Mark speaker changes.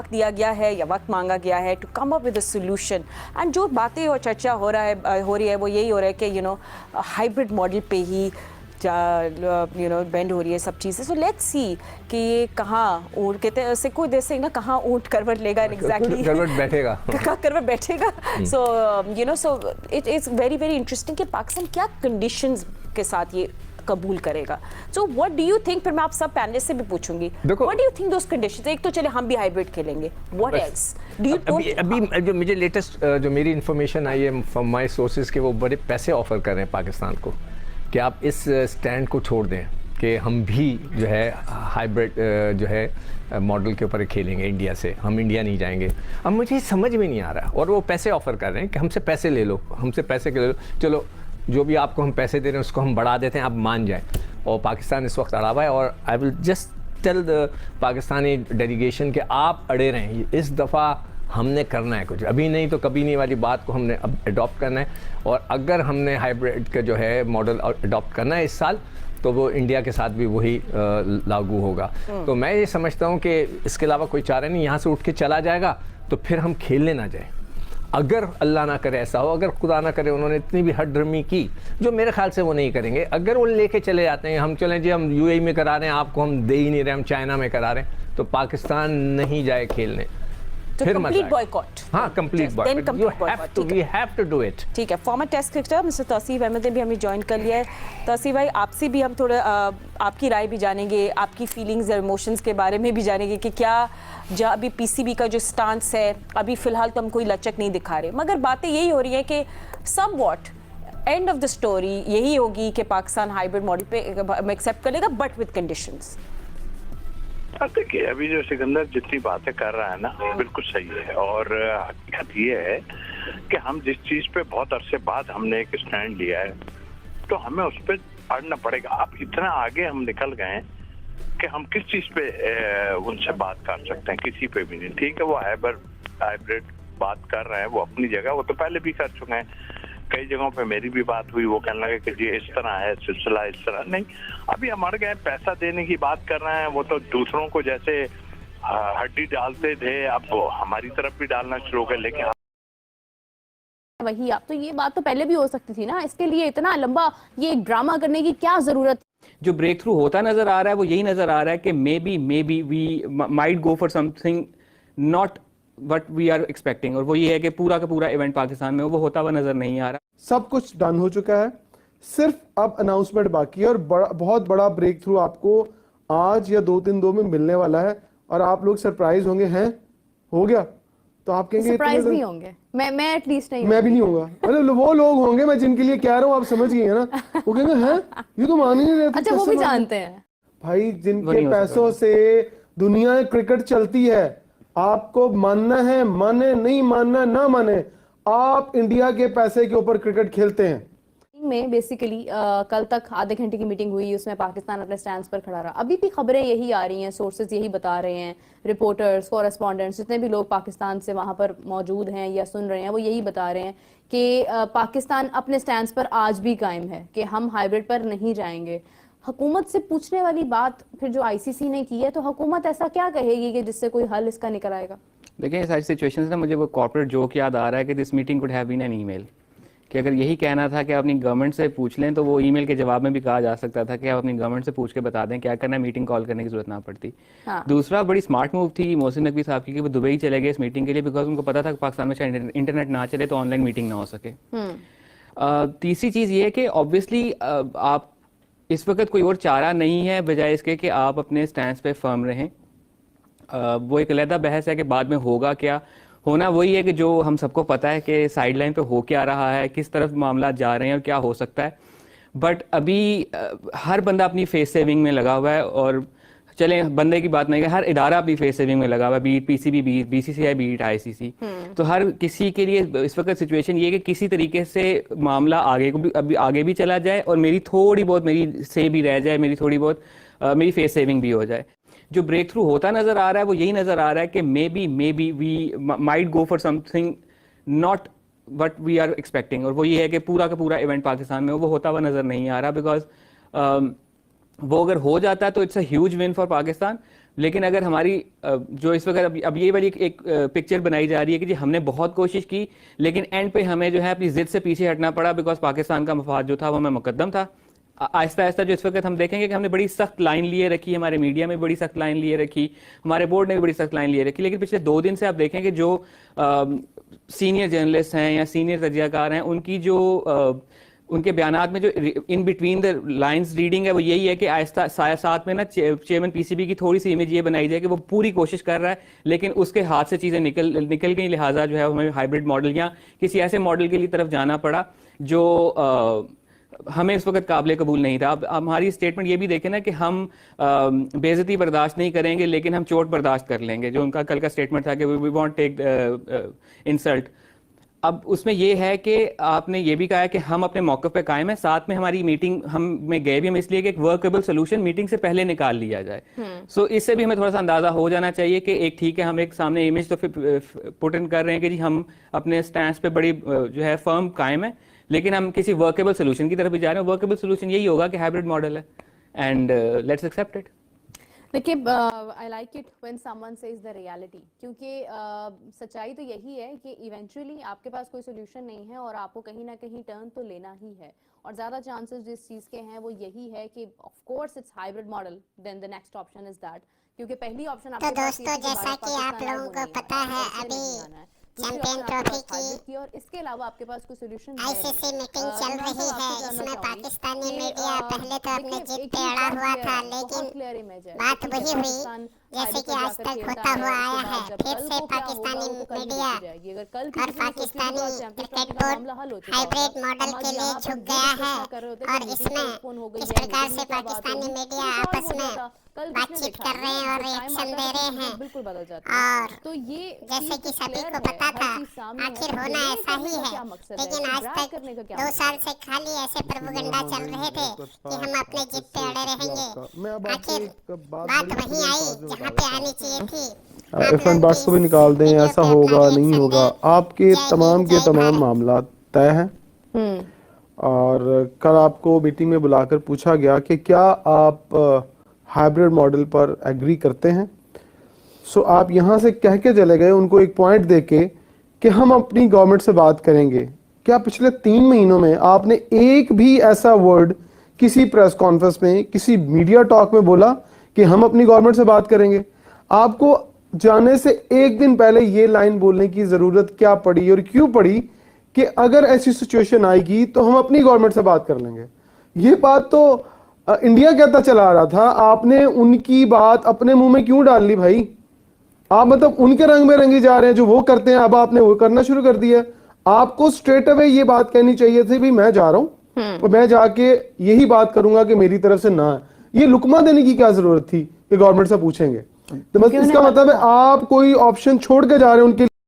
Speaker 1: वक्त दिया गया है या वक्त मांगा गया है to come up with a solution. And जो बातें और चर्चा हो रही है वो यही हो रहा है कि हाइब्रिड मॉडल पे ही बेंड हो रही है सब चीज़ें। सो लेट्स सी कि ये कहाँ ऊँट कहते हैं ऐसे कोई देश ना कहाँ ऊँट करवट लेगा एग्जैक्टली
Speaker 2: करवट बैठेगा
Speaker 1: कहाँ करवट बैठेगा। So it is very very interesting कि पाकिस्तान क्या कंडीशंस के साथ ये कबूल करेगा। So what do you think, फिर मैं आप सब पैनलिस्ट से भी पूछूंगी, what do you think those conditions. एक तो चले हम भी हाइब्रिड खेलेंगे, व्हाट एल्स डू यू।
Speaker 2: अभी जो मुझे लेटेस्ट जो मेरी इन्फॉर्मेशन आई है फ्रॉम माय सोर्सेज के वो बड़े पैसे ऑफर कर रहे हैं पाकिस्तान को कि आप इस स्टैंड को छोड़ दें कि हम भी जो है हाइब्रिड जो है मॉडल के ऊपर खेलेंगे इंडिया से, हम इंडिया नहीं जाएंगे। अब मुझे समझ में नहीं आ रहा, और वो पैसे ऑफर कर रहे हैं कि हमसे पैसे ले लो, हमसे पैसे ले लो, चलो जो भी आपको हम पैसे दे रहे हैं उसको हम बढ़ा देते हैं, आप मान जाएं। और पाकिस्तान इस वक्त अड़ा हुआ है, और I will just tell the Pakistani delegation कि आप अड़े रहें, इस दफ़ा हमने करना है कुछ, अभी नहीं तो कभी नहीं वाली बात को हमने अब अडॉप्ट करना है। और अगर हमने हाइब्रिड का जो है मॉडल अडॉप्ट करना है इस साल, तो वो इंडिया के साथ भी वही लागू होगा। तो मैं ये समझता हूँ कि इसके अलावा कोई चारा नहीं, यहाँ से उठ के चला जाएगा तो फिर हम खेलने ना जाए। अगर अल्लाह ना करे ऐसा हो, अगर खुदा ना करे उन्होंने इतनी भी हद ड्रमी की, जो मेरे ख्याल से वो नहीं करेंगे, अगर वो लेके चले जाते हैं, हम चलें जी हम यूएई में करा रहे हैं, आपको हम दे ही नहीं रहे, हम चाइना में करा रहे हैं, तो पाकिस्तान नहीं जाए खेलने।
Speaker 1: Complete boycott.
Speaker 2: हाँ, complete boycott, we have to do it.
Speaker 1: ठीक है। Former test cricketer mister Tauseef Ahmed ने भी हमें ज्वाइन कर लिया है। तौसीफ भाई, आपसे भी हम थोड़ा आपकी राय भी जानेंगे, आपकी फीलिंग्स और इमोशंस के बारे में भी जानेंगे कि क्या जो अभी पीसीबी का जो स्टांस है, अभी फिलहाल तो हम कोई लचक नहीं दिखा रहे, मगर बातें यही हो रही है कि somewhat end of the story यही होगी कि पाकिस्तान हाइब्रिड मॉडल पे एक्सेप्ट कर लेगा, बट विद कंडीशंस।
Speaker 3: देखिए, अभी जो सिकंदर जितनी बातें कर रहा है ना, बिल्कुल सही है। और हकीकत ये है कि हम जिस चीज पे बहुत अरसे बाद हमने एक स्टैंड लिया है, तो हमें उस पर अड़ना पड़ेगा। अब इतना आगे हम निकल गए हैं कि हम किस चीज पे उनसे बात कर सकते हैं, किसी पे भी नहीं। ठीक है, वो हाइब्रिड बात कर रहे हैं, वो अपनी जगह, वो तो पहले भी कर चुके हैं। कई जगहों पे मेरी भी बात हुई, वो कहने लगे कि जी इस तरह है सिलसिला, इस तरह नहीं। अभी हम अड़ गए, पैसा देने की बात कर रहे हैं, वो तो दूसरों को जैसे हड्डी डालते थे, अब वो हमारी तरफ भी डालना शुरू हो गए। लेकिन
Speaker 4: वही आप, तो ये बात तो पहले भी हो सकती थी ना, इसके लिए इतना लंबा ये ड्रामा करने की क्या जरूरत।
Speaker 5: जो ब्रेक थ्रू होता नजर आ रहा है वो यही नजर आ रहा है कि maybe we might go for something not what we are expecting, और वो ये है कि पूरा का पूरा इवेंट पाकिस्तान में वो होता हुआ नजर नहीं आ रहा।
Speaker 6: सब कुछ डन हो चुका है, सिर्फ अब अनाउंसमेंट बाकी है, और बहुत बड़ा ब्रेक थ्रू आपको आज या 2-3 में मिलने वाला है, और आप लोग सरप्राइज होंगे। हैं हो गया तो आप कहेंगे
Speaker 4: सरप्राइज नहीं होंगे, मैं एटलीस्ट नहीं,
Speaker 6: मैं भी नहीं होगा। अरे वो लोग होंगे मैं जिनके लिए कह रहा हूँ, आप समझ गए ना, वो कहेंगे हैं ये तो मान ही नहीं रहे।
Speaker 4: अच्छा, वो भी जानते हैं
Speaker 6: भाई, जिनके पैसों से दुनिया क्रिकेट चलती है, आपको मानना है माने, नहीं मानना ना माने, आप इंडिया के पैसे के ऊपर क्रिकेट खेलते हैं।
Speaker 4: में बेसिकली कल तक आधे घंटे की मीटिंग हुई, उसमें पाकिस्तान अपने स्टैंड पर खड़ा रहा। अभी भी खबरें यही आ रही हैं, सोर्सेज यही बता रहे हैं, रिपोर्टर्स, कॉरेस्पॉन्डेंट्स, जितने भी लोग पाकिस्तान से वहां पर मौजूद हैं या सुन रहे हैं, वो यही बता रहे हैं कि पाकिस्तान अपने स्टैंड पर आज भी कायम है कि हम हाइब्रिड पर नहीं जाएंगे। हुकूमत से पूछने वाली बात फिर जो आईसीसी ने की है, तो हुकूमत ऐसा क्या कहेगी कि जिससे कोई हल इसका निकल आएगा?
Speaker 5: देखिए, सारी सिचुएशंस ना, मुझे वो कॉर्पोरेट जोक याद आ रहा है कि this meeting could have been an email, कि अगर यही कहना था कि आप अपनी गवर्नमेंट से पूछ लें, तो वो ईमेल के जवाब में भी कहा जा सकता था कि आप अपनी गवर्नमेंट से पूछ के बता दें क्या करना है, मीटिंग कॉल करने की जरूरत ना पड़ती। हाँ। दूसरा बड़ी स्मार्ट मूव थी मोहसिन नकवी साहब की कि वो दुबई चले गए इस मीटिंग के लिए, बिकॉज उनको पता था कि पाकिस्तान में शायद इंटरनेट ना चले तो ऑनलाइन मीटिंग ना हो सके। तीसरी चीज़ ये है कि ऑब्वियसली आप इस वक्त कोई और चारा नहीं है बजाय इसके कि आप अपने स्टैंड पे फर्म रहें। वो एक अलग बहस है कि बाद में होगा क्या। होना वही है कि जो हम सबको पता है कि साइडलाइन पे हो क्या रहा है, किस तरफ मामला जा रहे हैं और क्या हो सकता है। बट अभी हर बंदा अपनी फेस सेविंग में लगा हुआ है, और चले बंदे की बात नहीं है, हर इदारा अपनी फेस सेविंग में लगा हुआ है, beat PCB, beat BCCI, beat ICC. तो हर किसी के लिए इस वक्त सिचुएशन ये है कि किसी तरीके से मामला आगे भी चला जाए, और मेरी थोड़ी बहुत मेरी से भी रह जाए, मेरी थोड़ी बहुत मेरी फेस सेविंग भी हो जाए। जो ब्रेक थ्रू होता नजर आ रहा है वो यही नजर आ रहा है कि maybe we might go for something not what we are expecting, और वो ये है कि पूरा का पूरा इवेंट पाकिस्तान में वो होता हुआ नजर नहीं आ रहा। बिकॉज वो अगर हो जाता है तो it's a huge win for Pakistan, लेकिन अगर हमारी जो इस वक्त अब ये वाली एक पिक्चर बनाई जा रही है कि जी हमने बहुत कोशिश की लेकिन एंड पे हमें जो है अपनी जिद से पीछे हटना पड़ा बिकॉज पाकिस्तान का मफाद जो था वो हमें मुकद्दम था। आहिस्ता आहिस्ता जो इस वक्त हम देखेंगे कि हमने बड़ी सख्त लाइन लिए रखी, हमारे मीडिया में बड़ी सख्त लाइन लिए रखी, हमारे बोर्ड ने भी बड़ी सख्त लाइन लिए रखी, लेकिन पिछले 2 दिन से आप देखेंगे जो सीनियर जर्नलिस्ट हैं या सीनियर तजज़ियाकार हैं उनकी जो उनके बयानात में जो in between the lines reading है वो यही है कि आहिस्ता साथ में ना चेयरमैन पीसीबी की थोड़ी सी इमेज ये बनाई जाए कि वो पूरी कोशिश कर रहा है लेकिन उसके हाथ से चीज़ें निकल गई, लिहाजा जो है हमें हाइब्रिड मॉडल या किसी ऐसे मॉडल के लिए तरफ जाना पड़ा जो हमें इस वक्त काबिल कबूल नहीं था। अब हमारी स्टेटमेंट ये भी देखें ना कि हम बेइज्जती बर्दाश्त नहीं करेंगे लेकिन हम चोट बर्दाश्त कर लेंगे, जो उनका कल का स्टेटमेंट था कि वी वॉन्ट टेक इंसल्ट। अब उसमें ये है कि आपने ये भी कहा है कि हम अपने मौक़िफ़ पे कायम है, साथ में हमारी मीटिंग हम में गए भी हम इसलिए कि एक वर्केबल सोल्यूशन मीटिंग से पहले निकाल लिया जाए। सो इससे भी हमें थोड़ा सा अंदाजा हो जाना चाहिए कि एक ठीक है हम एक सामने इमेज तो पुट इन कर रहे हैं कि जी हम अपने स्टैंड पे बड़ी जो है फर्म कायम है लेकिन हम किसी वर्केबल सोल्यूशन की तरफ भी जा रहे हैं। वर्केबल सोल्यूशन यही होगा कि हाइब्रिड मॉडल है एंड लेट्स एक्सेप्ट इट।
Speaker 4: देखिए I like it when someone says the reality, क्योंकि सच्चाई तो यही है कि इवेंचुअली आपके पास कोई सोल्यूशन नहीं है और आपको कहीं ना कहीं टर्न तो लेना ही है और ज़्यादा चांसेस जिस चीज़ के हैं वो यही है कि of course it's hybrid model, then the next option is that, क्योंकि पहली ऑप्शन आपके पास
Speaker 7: दोस्तों जैसा कि आप लोगों को पता है अभी चैंपियन ट्रॉफी की
Speaker 4: और इसके अलावा आपके पास कोई सोल्यूशन
Speaker 7: आईसीसी मीटिंग चल रही है, इसमें पाकिस्तानी मीडिया पहले तो अपनी जिद पे अड़ा हुआ था लेकिन बात वही हुई जैसे कि आज तक होता हुआ आया है, फिर से पाकिस्तानी मीडिया और Pakistani cricket board hybrid model के लिए झुक गया है और इसमें किस प्रकार से पाकिस्तानी मीडिया आपस में बातचीत कर रहे हैं और रिएक्शन दे रहे हैं और
Speaker 4: तो ये
Speaker 7: जैसे कि सभी को पता था आखिर होना ऐसा ही है, लेकिन आज तक 2 साल से खाली ऐसे प्रोपेगेंडा चल रहे थे कि हम अपने जिद पे अड़े रहेंगे। आखिर बात वहीं आई जहाँ पे आनी चाहिए थी।
Speaker 6: एफ1 बॉक्स को भी निकाल दें, ऐसा होगा नहीं होगा, आपके तमाम के तमाम मामला तय हैं और कल आपको मीटिंग में बुलाकर पूछा गया कि क्या आप हाइब्रिड मॉडल पर एग्री करते हैं। सो आप यहाँ से कह के चले गए उनको एक पॉइंट देके कि हम अपनी गवर्नमेंट से बात करेंगे। क्या पिछले 3 महीनों में आपने एक भी ऐसा वर्ड किसी प्रेस कॉन्फ्रेंस में किसी मीडिया टॉक में बोला कि हम अपनी गवर्नमेंट से बात करेंगे? आपको जाने से एक दिन पहले ये लाइन बोलने की जरूरत क्या पड़ी और क्यों पड़ी कि अगर ऐसी सिचुएशन आएगी तो हम अपनी गवर्नमेंट से बात कर लेंगे? ये बात तो इंडिया कहता चला रहा था, आपने उनकी बात अपने मुंह में क्यों डाल ली भाई? आप मतलब उनके रंग में रंगी जा रहे हैं, जो वो करते हैं अब आपने वो करना शुरू कर दिया। आपको स्ट्रेट अवे ये बात कहनी चाहिए थी भी मैं जा रहा हूं और मैं जाके यही बात करूंगा कि मेरी तरफ से ना है। ये लुकमा देने की क्या जरूरत थी कि गवर्नमेंट से पूछेंगे? तो बस इसका मतलब है आप कोई ऑप्शन छोड़ के जा रहे हैं उनके